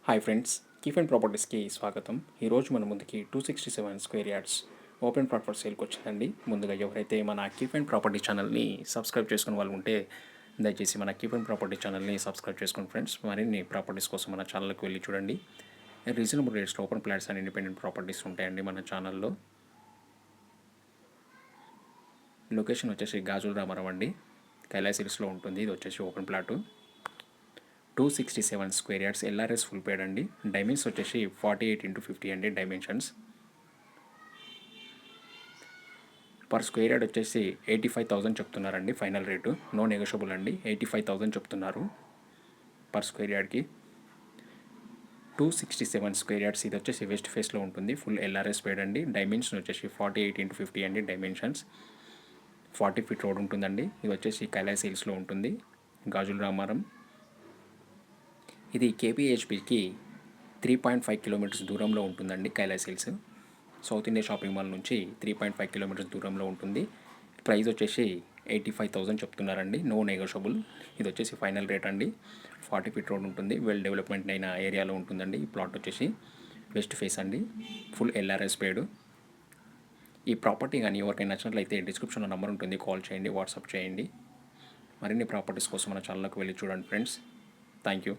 Hi friends, Keef and ప్రాపర్టీస్కి స్వాగతం. ఈరోజు మన ముందుకి 267 square yards open plot for సేల్కి వచ్చిందండి. ముందుగా ఎవరైతే మన కీఫ్ అండ్ ప్రాపర్టీ ఛానల్ని సబ్స్క్రైబ్ చేసుకునే వాళ్ళు ఉంటే దయచేసి మన కీఫ్ అండ్ ప్రాపర్టీ ఛానల్ని సబ్స్క్రైబ్ చేసుకోండి ఫ్రెండ్స్. మరిన్ని ప్రాపర్టీస్ కోసం మన ఛానల్కి వెళ్ళి చూడండి. రీజనబుల్ రేట్స్లో open plots and independent properties ఉంటాయండి మన ఛానల్లో. లొకేషన్ వచ్చేసి గాజుల రామారావు అండి, కైలాస్ హిల్స్లో ఉంటుంది. ఇది వచ్చేసి open plot 267 square yards, LRS full paid అండి. డైమెన్షన్స్ వచ్చేసి 48x50 అండి డైమెన్షన్స్. పర్ స్క్వేర్ యార్డ్ వచ్చేసి 85,000 చెప్తున్నారండి ఫైనల్ రేటు. నో నెగోషియబుల్ అండి. 85,000 చెప్తున్నారు పర్ స్క్వేర్ యార్డ్కి. 267 square yards. ఇది వచ్చేసి వెస్ట్ ఫేస్లో ఉంటుంది. ఫుల్ ఎల్ఆర్ఎస్ పేడ్ అండి. డైమెన్షన్ వచ్చేసి 48x50 అండి డైమెన్షన్స్. 40 ఫీట్ రోడ్ ఉంటుందండి. ఇది వచ్చేసి కైలాస్ హిల్స్లో ఉంటుంది, గాజుల రామారం. ఇది కేపీహెచ్పికి 3.5 కిలోమీటర్స్ దూరంలో ఉంటుందండి. Kailash hills south India shopping mall నుంచి 3.5 కిలోమీటర్స్ దూరంలో ఉంటుంది. ప్రైస్ వచ్చేసి 85,000 చెప్తున్నారండి. No negotiable. ఇది వచ్చేసి ఫైనల్ రేట్ అండి. 40 ఫీట్ రోడ్ ఉంటుంది. వెల్ డెవలప్మెంట్ అయిన ఏరియాలో ఉంటుందండి. ఈ ప్లాట్ వచ్చేసి వెస్ట్ ఫేస్ అండి, ఫుల్ ఎల్ఆర్ఎస్ పేడ్. ఈ ప్రాపర్టీ కానీ ఎవరికైనా నచ్చినట్లయితే డిస్క్రిప్షన్లో నెంబర్ ఉంటుంది, కాల్ చేయండి, వాట్సాప్ చేయండి. మరిన్ని ప్రాపర్టీస్ కోసం మన ఛానల్కి వెళ్ళి చూడండి ఫ్రెండ్స్. Thank you.